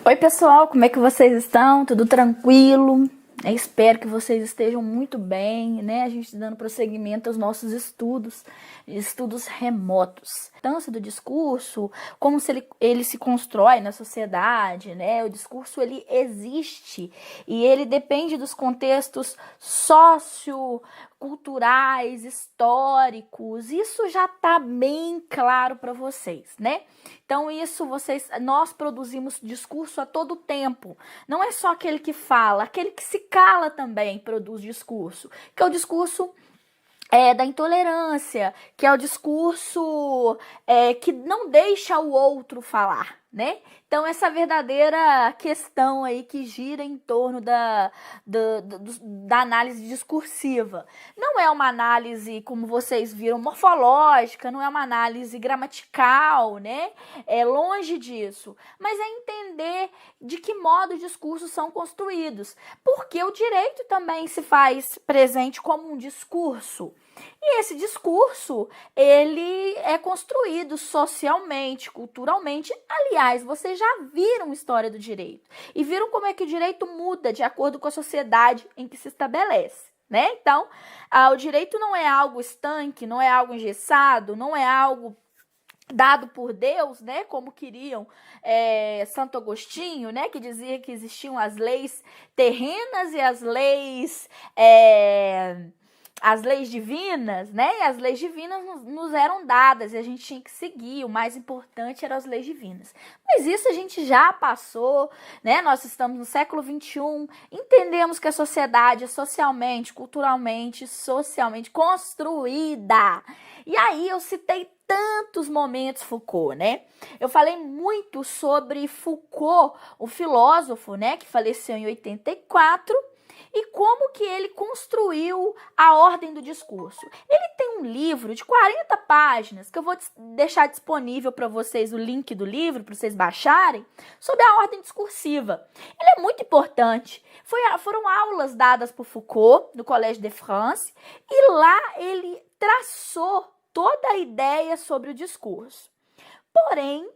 Oi, pessoal, como é que vocês estão? Tudo tranquilo? Espero que vocês estejam muito bem, né? A gente dando prosseguimento aos nossos estudos remotos. A importância do discurso, como se ele se constrói na sociedade, né? O discurso, ele existe e ele depende dos contextos socioculturais, históricos. Isso já está bem claro para vocês, né? Então, nós produzimos discurso a todo tempo. Não é só aquele que fala, aquele que se cala também produz discurso, que é o discurso da intolerância, que é o discurso que não deixa o outro falar, né? Então, essa verdadeira questão aí que gira em torno da análise discursiva. Não é uma análise, como vocês viram, morfológica, não é uma análise gramatical, né? É longe disso. Mas é entender de que modo os discursos são construídos. Porque o direito também se faz presente como um discurso. E esse discurso, ele é construído socialmente, culturalmente. Aliás, vocês já viram a história do direito e viram como é que o direito muda de acordo com a sociedade em que se estabelece, né? Então, o direito não é algo estanque, não é algo engessado, não é algo dado por Deus, né, como queriam Santo Agostinho, né, que dizia que existiam as leis terrenas e as leis divinas, né? E as leis divinas nos eram dadas e a gente tinha que seguir. O mais importante eram as leis divinas. Mas isso a gente já passou, né? Nós estamos no século XXI, entendemos que a sociedade é socialmente, culturalmente, socialmente construída. E aí eu citei tantos momentos Foucault, né? Eu falei muito sobre Foucault, o filósofo, né, que faleceu em 84, e como que ele construiu a ordem do discurso. Ele tem um livro de 40 páginas, que eu vou deixar disponível para vocês o link do livro, para vocês baixarem, sobre a ordem discursiva. Ele é muito importante. Foram aulas dadas por Foucault, no Collège de France, e lá ele traçou toda a ideia sobre o discurso. Porém,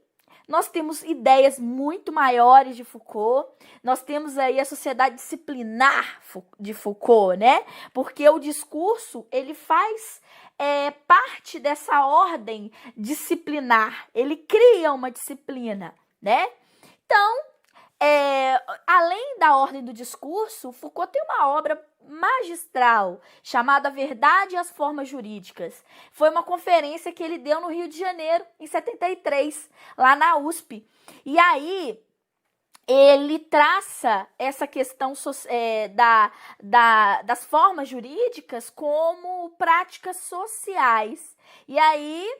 nós temos ideias muito maiores de Foucault, nós temos aí a sociedade disciplinar de Foucault, né? Porque o discurso, ele faz parte dessa ordem disciplinar, ele cria uma disciplina, né? Então, além da ordem do discurso, Foucault tem uma obra magistral chamada Verdade e as Formas Jurídicas. Foi uma conferência que ele deu no Rio de Janeiro, em 73, lá na USP. E aí, ele traça essa questão das formas jurídicas como práticas sociais. E aí,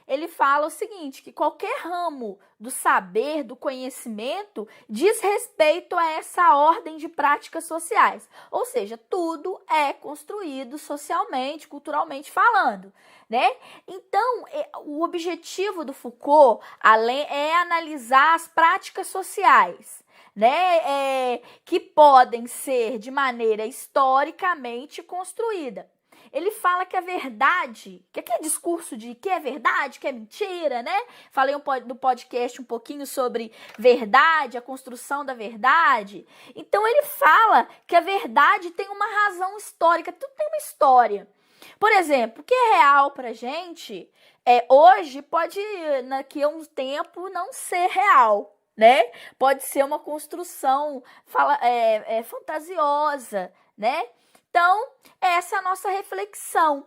ele fala o seguinte, que qualquer ramo do saber, do conhecimento, diz respeito a essa ordem de práticas sociais. Ou seja, tudo é construído socialmente, culturalmente falando, né? Então, o objetivo do Foucault é analisar as práticas sociais, né? Que podem ser de maneira historicamente construída. Ele fala que a verdade, que aquele discurso de que é verdade, que é mentira, né? Falei no podcast um pouquinho sobre verdade, a construção da verdade. Então, ele fala que a verdade tem uma razão histórica, tudo tem uma história. Por exemplo, o que é real pra gente, hoje pode, daqui a um tempo, não ser real, né? Pode ser uma construção fantasiosa, né? Então, essa é a nossa reflexão,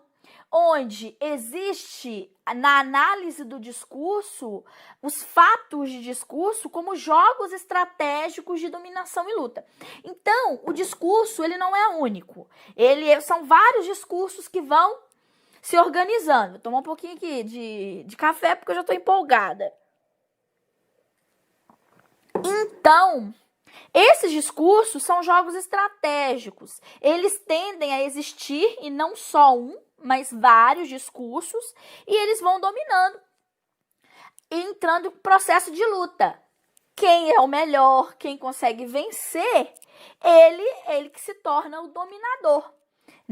onde existe na análise do discurso os fatos de discurso como jogos estratégicos de dominação e luta. Então, o discurso ele não é único, são vários discursos que vão se organizando. Vou tomar um pouquinho aqui de café porque eu já estou empolgada. Então, esses discursos são jogos estratégicos. Eles tendem a existir, e não só um, mas vários discursos, e eles vão dominando, entrando em processo de luta. Quem é o melhor, quem consegue vencer, ele que se torna o dominador,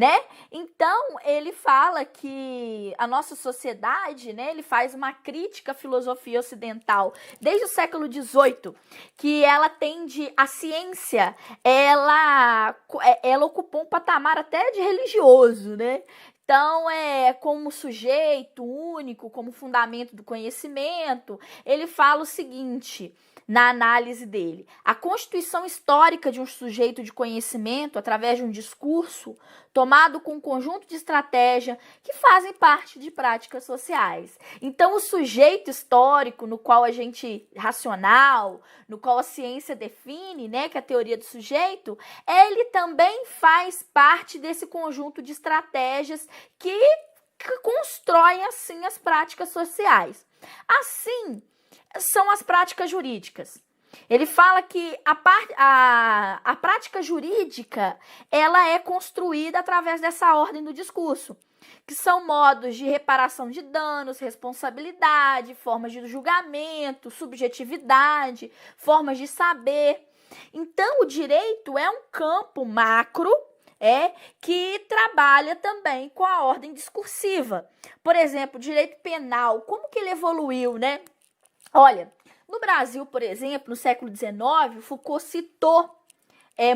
né? Então, ele fala que a nossa sociedade, né, ele faz uma crítica à filosofia ocidental desde o século XVIII, que ela tende, a ciência, ela ocupou um patamar até de religioso, né? Então, como sujeito único, como fundamento do conhecimento, ele fala o seguinte, na análise dele: a constituição histórica de um sujeito de conhecimento, através de um discurso, tomado com um conjunto de estratégias que fazem parte de práticas sociais. Então, o sujeito histórico, no qual a gente, racional, no qual a ciência define, né, que é a teoria do sujeito, ele também faz parte desse conjunto de estratégias que constroem, assim, as práticas sociais. Assim, são as práticas jurídicas. Ele fala que a prática jurídica, ela é construída através dessa ordem do discurso, que são modos de reparação de danos, responsabilidade, formas de julgamento, subjetividade, formas de saber. Então, o direito é um campo macro, que trabalha também com a ordem discursiva. Por exemplo, o direito penal, como que ele evoluiu, né? Olha, no Brasil, por exemplo, no século XIX, Foucault citou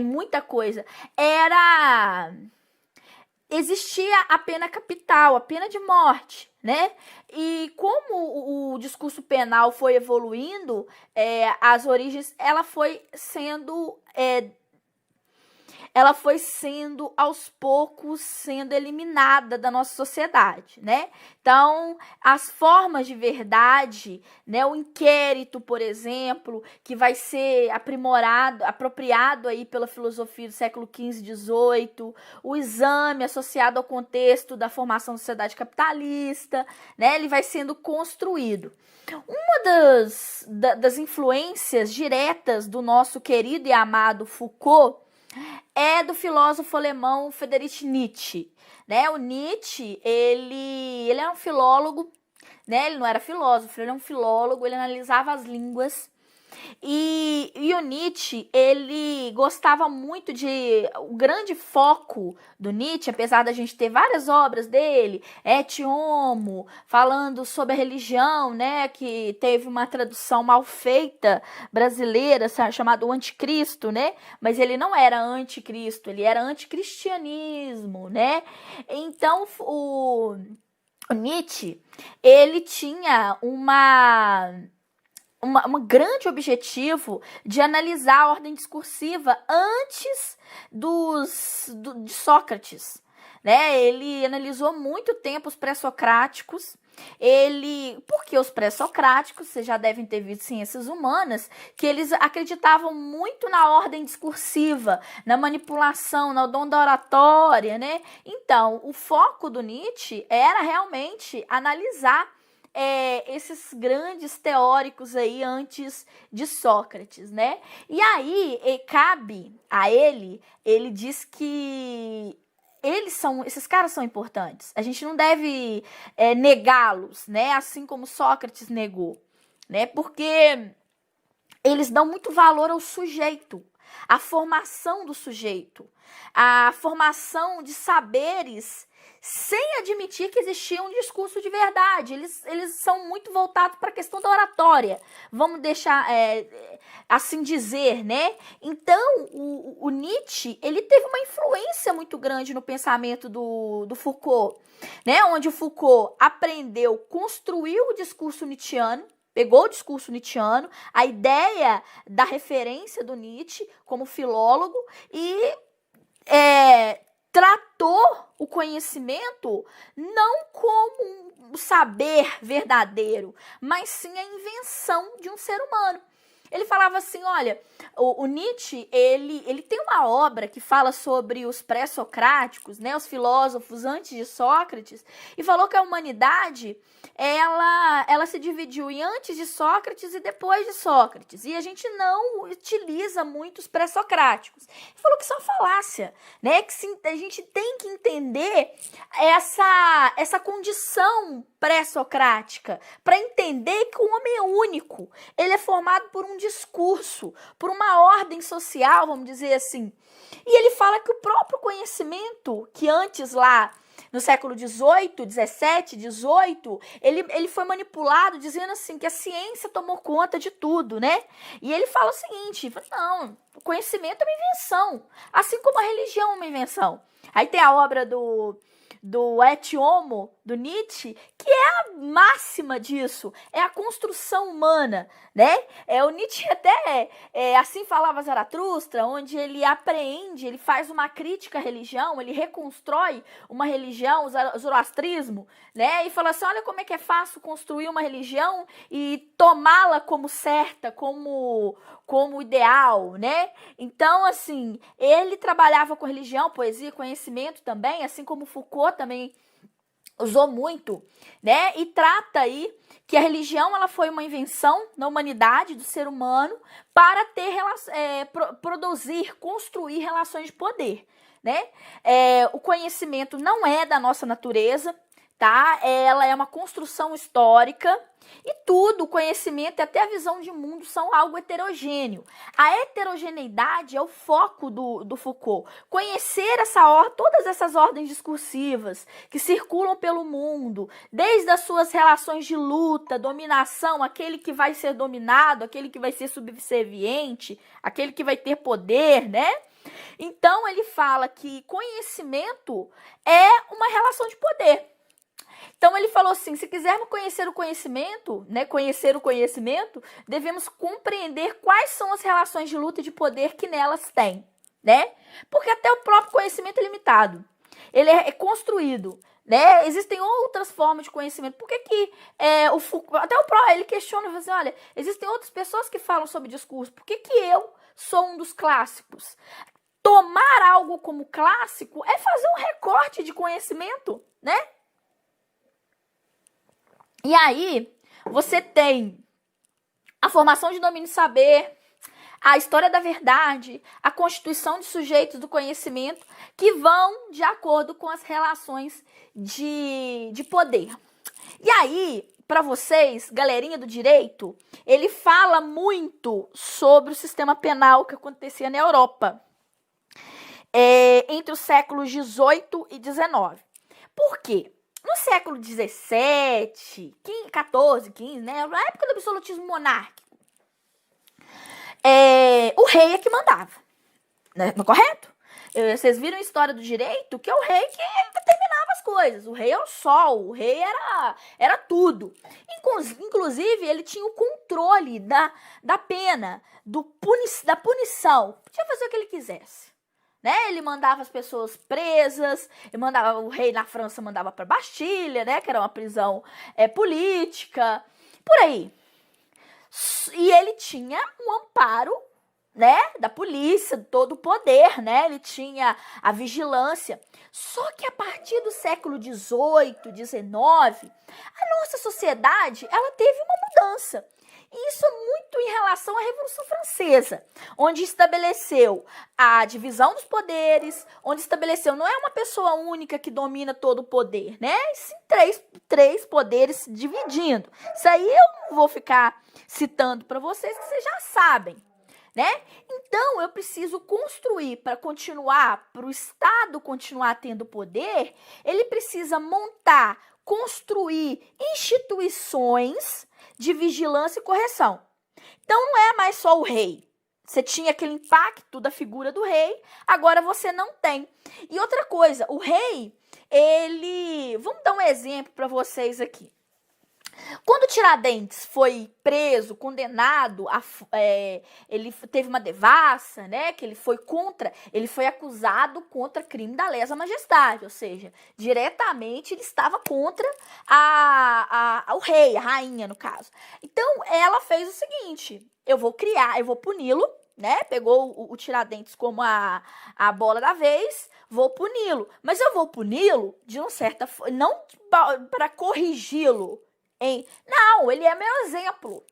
muita coisa. Existia a pena capital, a pena de morte, né? E como o discurso penal foi evoluindo, as origens, ela foi sendo aos poucos sendo eliminada da nossa sociedade, né? Então, as formas de verdade, né, o inquérito, por exemplo, que vai ser apropriado aí pela filosofia do século XV e XVIII, o exame associado ao contexto da formação da sociedade capitalista, né, ele vai sendo construído. Uma das influências diretas do nosso querido e amado Foucault é do filósofo alemão Friedrich Nietzsche, né? O Nietzsche, ele era um filólogo, né? Ele não era filósofo, ele era um filólogo, ele analisava as línguas. E o Nietzsche, ele gostava muito o grande foco do Nietzsche, apesar da gente ter várias obras dele, Et Homo, falando sobre a religião, né, que teve uma tradução mal feita brasileira, chamada O Anticristo, né, mas ele não era anticristo, ele era anticristianismo, né. Então, o Nietzsche, ele tinha um grande objetivo de analisar a ordem discursiva antes de Sócrates, né? Ele analisou muito tempo os pré-socráticos. Porque os pré-socráticos, vocês já devem ter visto ciências humanas, que eles acreditavam muito na ordem discursiva, na manipulação, no dom da oratória, né? Então, o foco do Nietzsche era realmente analisar esses grandes teóricos aí antes de Sócrates, né? E aí, cabe a ele diz que esses caras são importantes. A gente não deve negá-los, né? Assim como Sócrates negou, né? Porque eles dão muito valor ao sujeito, à formação do sujeito, à formação de saberes, sem admitir que existia um discurso de verdade. Eles são muito voltados para a questão da oratória, vamos deixar assim dizer, né? Então, o Nietzsche, ele teve uma influência muito grande no pensamento do Foucault, né? Onde o Foucault aprendeu, construiu o discurso nietzschiano, pegou o discurso nietzschiano, a ideia da referência do Nietzsche como filólogo e tratou o conhecimento não como um saber verdadeiro, mas sim a invenção de um ser humano. Ele falava assim, olha, o Nietzsche, ele tem uma obra que fala sobre os pré-socráticos, né, os filósofos antes de Sócrates, e falou que a humanidade, ela se dividiu em antes de Sócrates e depois de Sócrates, e a gente não utiliza muito os pré-socráticos. Ele falou que isso é uma falácia, né, que a gente tem que entender essa condição pré-socrática para entender que o homem é único. Ele é formado por um discurso, por uma ordem social, vamos dizer assim. E ele fala que o próprio conhecimento, que antes lá no século XVIII, XVII, XVIII, ele foi manipulado dizendo assim que a ciência tomou conta de tudo, né? E ele fala o seguinte, não, o conhecimento é uma invenção, assim como a religião é uma invenção. Aí tem a obra do Et Homo, do Nietzsche, que é a máxima disso, é a construção humana, né? O Nietzsche até, assim falava Zaratustra, onde ele apreende, ele faz uma crítica à religião, ele reconstrói uma religião, o zoroastrismo, né? E fala assim, olha como é que é fácil construir uma religião e tomá-la como certa, como ideal, né? Então, assim, ele trabalhava com religião, poesia, conhecimento também, assim como Foucault também usou muito, né? E trata aí que a religião ela foi uma invenção na humanidade do ser humano para ter produzir, construir relações de poder, né? O conhecimento não é da nossa natureza, tá? Ela é uma construção histórica e tudo, o conhecimento e até a visão de mundo são algo heterogêneo. A heterogeneidade é o foco do Foucault. Conhecer todas essas ordens discursivas que circulam pelo mundo, desde as suas relações de luta, dominação, aquele que vai ser dominado, aquele que vai ser subserviente, aquele que vai ter poder, né? Então, ele fala que conhecimento é uma relação de poder. Então, ele falou assim, se quisermos conhecer o conhecimento, devemos compreender quais são as relações de luta e de poder que nelas tem, né? Porque até o próprio conhecimento é limitado. Ele é construído, né? Existem outras formas de conhecimento. Por que o Foucault, até o próprio, ele questiona, assim, olha, existem outras pessoas que falam sobre discurso. Por que eu sou um dos clássicos? Tomar algo como clássico é fazer um recorte de conhecimento, né? E aí, você tem a formação de domínio e saber, a história da verdade, a constituição de sujeitos do conhecimento, que vão de acordo com as relações de poder. E aí, para vocês, galerinha do direito, ele fala muito sobre o sistema penal que acontecia na Europa, entre os séculos 18 e 19. Por quê? No século 17, 14, 15, né, na época do absolutismo monárquico, o rei é que mandava, né, não é correto? Vocês viram a história do direito, que é o rei que determinava as coisas. O rei é o sol, o rei era tudo. Inclusive, ele tinha o controle da pena, da punição. Podia fazer o que ele quisesse. Né? Ele mandava as pessoas presas, o rei na França mandava para Bastilha, né? Que era uma prisão política, por aí. E ele tinha um amparo, né, da polícia, todo o poder, né? Ele tinha a vigilância. Só que a partir do século XVIII, XIX, a nossa sociedade ela teve uma mudança. E isso muito em relação à Revolução Francesa, onde estabeleceu a divisão dos poderes, onde estabeleceu, não é uma pessoa única que domina todo o poder, né? E sim três poderes se dividindo. Isso aí eu não vou ficar citando para vocês, que vocês já sabem, né? Então, eu preciso construir para o Estado continuar tendo poder, ele precisa construir instituições de vigilância e correção. Então, não é mais só o rei. Você tinha aquele impacto da figura do rei, agora você não tem. E outra coisa, o rei, vamos dar um exemplo para vocês aqui. Quando Tiradentes foi preso, condenado, ele teve uma devassa, né? Que ele foi acusado contra crime da lesa majestade, ou seja, diretamente ele estava contra o rei, a rainha, no caso. Então, ela fez o seguinte: eu vou puni-lo, né? Pegou o Tiradentes como a bola da vez, vou puni-lo. Mas eu vou puni-lo de uma certa forma, não para corrigi-lo. Não, ele é meu exemplo.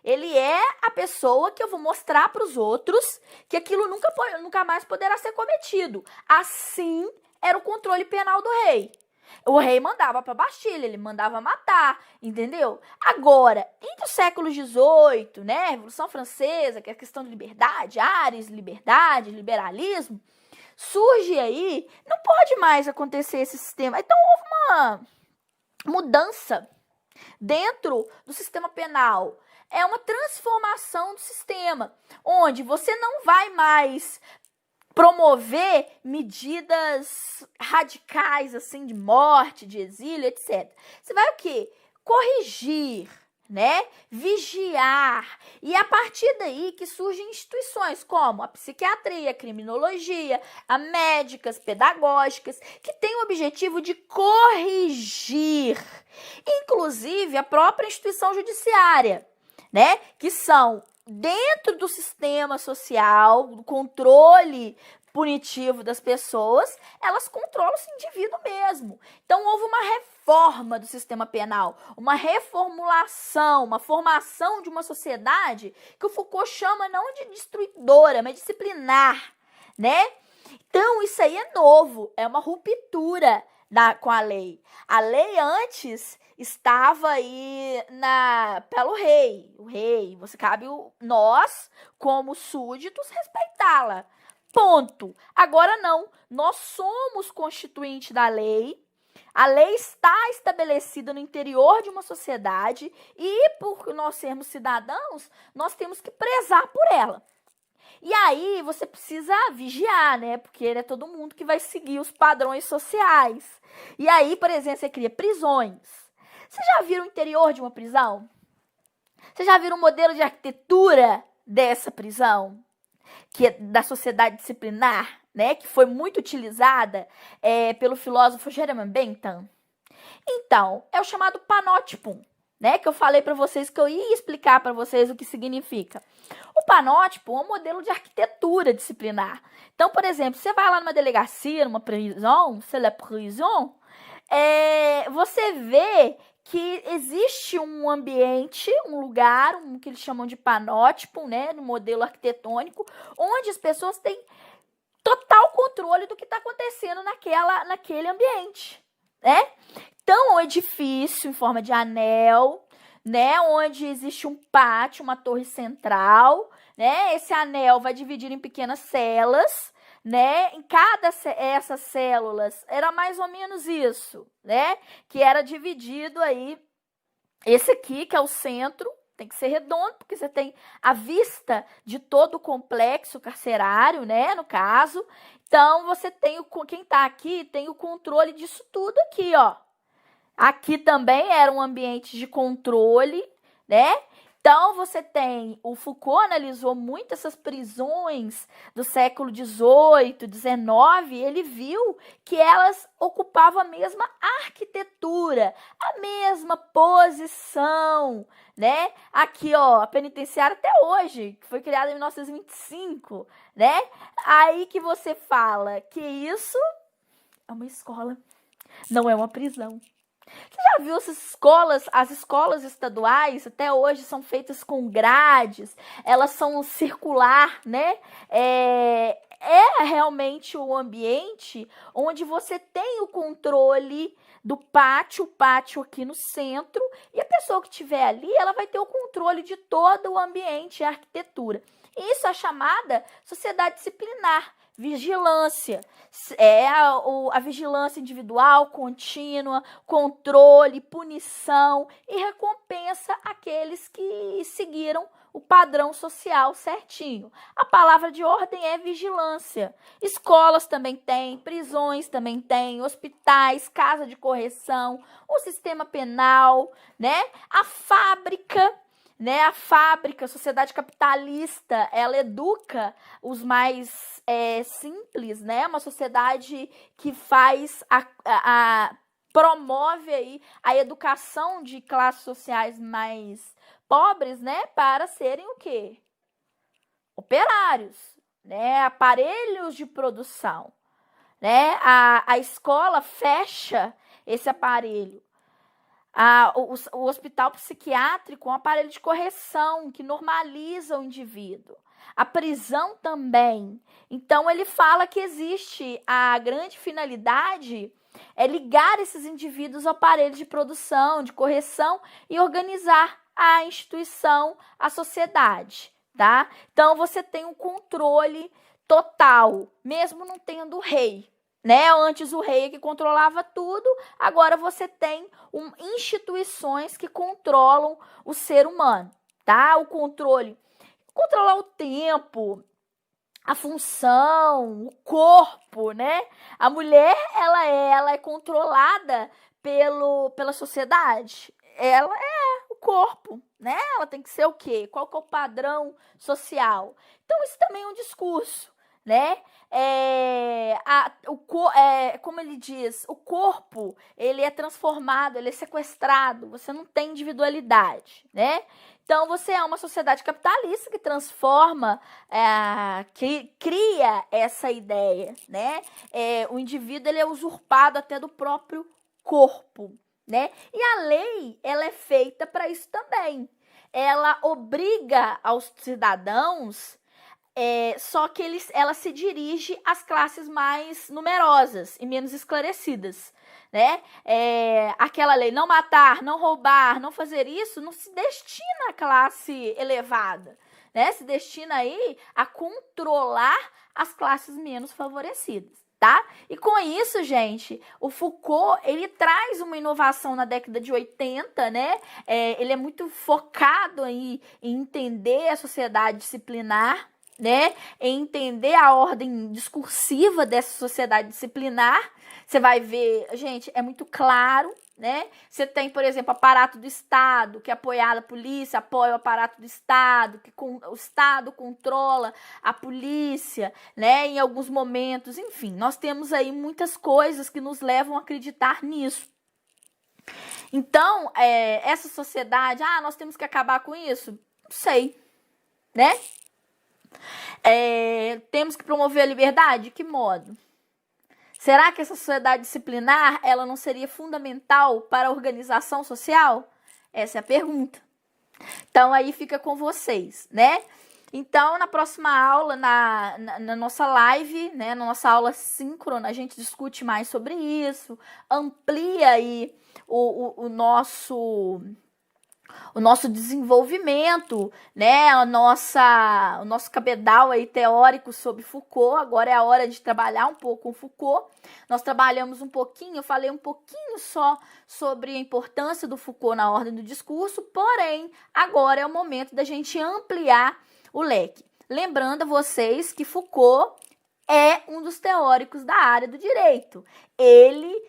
Ele é a pessoa que eu vou mostrar para os outros que aquilo nunca mais poderá ser cometido. Assim era o controle penal do rei. O rei mandava para Bastilha, ele mandava matar, entendeu? Agora, entre o século XVIII, né, Revolução Francesa, que é a questão de liberdade, ares, liberdade, liberalismo, surge aí, não pode mais acontecer esse sistema. Então houve uma mudança dentro do sistema penal. É uma transformação do sistema, onde você não vai mais promover medidas radicais, assim, de morte, de exílio, etc. Você vai o quê? Corrigir, né? Vigiar. E é a partir daí que surgem instituições como a psiquiatria, a criminologia, a médicas, pedagógicas, que têm o objetivo de corrigir, inclusive a própria instituição judiciária, né? Que são dentro do sistema social, do controle punitivo das pessoas, elas controlam esse indivíduo mesmo. Então, houve uma reforma do sistema penal, uma reformulação, uma formação de uma sociedade que o Foucault chama não de destruidora, mas disciplinar, né? Então, isso aí é novo, é uma ruptura com a lei. A lei antes estava aí pelo rei. O rei, você cabe nós, como súditos, respeitá-la. Ponto. Agora não. Nós somos constituinte da lei. A lei está estabelecida no interior de uma sociedade e, por nós sermos cidadãos, nós temos que prezar por ela. E aí você precisa vigiar, né? Porque é todo mundo que vai seguir os padrões sociais. E aí, por exemplo, você cria prisões. Você já viram o interior de uma prisão? Você já viram o modelo de arquitetura dessa prisão? Que é da sociedade disciplinar, né? Que foi muito utilizada pelo filósofo Jeremy Bentham. Então, é o chamado panótipo, né? Que eu falei para vocês que eu ia explicar para vocês o que significa. O panótipo é um modelo de arquitetura disciplinar. Então, por exemplo, você vai lá numa delegacia, numa prisão, c'est la prison, você vê que existe um ambiente, um lugar, que eles chamam de panótipo, né, no modelo arquitetônico, onde as pessoas têm total controle do que está acontecendo naquele ambiente, né? Então, um edifício em forma de anel, né, onde existe um pátio, uma torre central, né? Esse anel vai dividir em pequenas celas, né? Em cada essas células era mais ou menos isso, né? Que era dividido aí, esse aqui que é o centro, tem que ser redondo, porque você tem a vista de todo o complexo carcerário, né, no caso. Então, você tem quem tá aqui tem o controle disso tudo aqui, ó. Aqui também era um ambiente de controle, né? Então, você tem, o Foucault analisou muito essas prisões do século XVIII, XIX, ele viu que elas ocupavam a mesma arquitetura, a mesma posição, né? Aqui, ó, a penitenciária até hoje, que foi criada em 1925, né? Aí que você fala que isso é uma escola, não é uma prisão. Você já viu essas escolas, as escolas estaduais, até hoje são feitas com grades, elas são circular, né? É realmente o ambiente onde você tem o controle do pátio, o pátio aqui no centro, e a pessoa que estiver ali, ela vai ter o controle de todo o ambiente e a arquitetura. Isso é chamada sociedade disciplinar. Vigilância, a vigilância individual, contínua, controle, punição e recompensa àqueles que seguiram o padrão social certinho. A palavra de ordem é vigilância. Escolas também tem, prisões também tem, hospitais, casa de correção, o sistema penal, né? A fábrica, né? A fábrica, a sociedade capitalista, ela educa os mais simples, né? Uma sociedade que faz promove aí a educação de classes sociais mais pobres, né? Para serem o quê? Operários, né? Aparelhos de produção, né? A escola fecha esse aparelho. O hospital psiquiátrico é um aparelho de correção que normaliza o indivíduo. A prisão também. Então, ele fala que existe a grande finalidade é ligar esses indivíduos ao aparelho de produção, de correção e organizar a instituição, a sociedade, tá? Então, você tem um controle total, mesmo não tendo rei, né? Antes o rei é que controlava tudo, agora você tem instituições que controlam o ser humano, tá? O controle, controlar o tempo, a função, o corpo, né? A mulher, ela é controlada pela sociedade. Ela é o corpo, né? Ela tem que ser o quê? Qual que é o padrão social? Então, isso também é um discurso, né? Como ele diz, o corpo, ele é transformado, ele é sequestrado, você não tem individualidade, né? Então, você é uma sociedade capitalista que transforma, que cria essa ideia, né? O indivíduo, ele é usurpado até do próprio corpo, né? E a lei, ela é feita para isso também. Ela obriga aos cidadãos, só que ela se dirige às classes mais numerosas e menos esclarecidas, né? Aquela lei, não matar, não roubar, não fazer isso, não se destina à classe elevada, né? Se destina aí a controlar as classes menos favorecidas, tá? E com isso, gente, o Foucault, ele traz uma inovação na década de 80, né? Ele é muito focado aí em entender a sociedade disciplinar, né? Em entender a ordem discursiva dessa sociedade disciplinar. Você vai ver, gente, é muito claro, né? Você tem, por exemplo, o aparato do Estado, que apoia a polícia, apoia o aparato do Estado, que o Estado controla a polícia, né? Em alguns momentos, enfim, nós temos aí muitas coisas que nos levam a acreditar nisso. Então, essa sociedade, nós temos que acabar com isso? Não sei, né? Temos que promover a liberdade? De que modo? Será que essa sociedade disciplinar, ela não seria fundamental para a organização social? Essa é a pergunta. Então, aí fica com vocês, né? Então, na próxima aula, na nossa live, né, na nossa aula síncrona, a gente discute mais sobre isso, amplia aí o nosso desenvolvimento, né, o nosso cabedal aí teórico sobre Foucault. Agora é a hora de trabalhar um pouco com Foucault. Nós trabalhamos um pouquinho, eu falei um pouquinho só sobre a importância do Foucault na ordem do discurso, porém, agora é o momento da gente ampliar o leque. Lembrando a vocês que Foucault é um dos teóricos da área do direito. Ele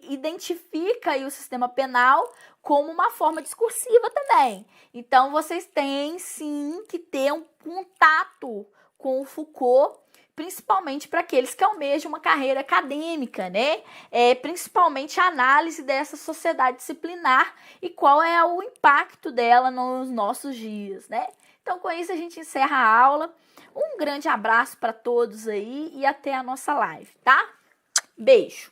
identifica aí o sistema penal como uma forma discursiva também. Então, vocês têm, sim, que ter um contato com o Foucault, principalmente para aqueles que almejam uma carreira acadêmica, né? Principalmente a análise dessa sociedade disciplinar e qual é o impacto dela nos nossos dias, né? Então, com isso, a gente encerra a aula. Um grande abraço para todos aí e até a nossa live, tá? Beijo!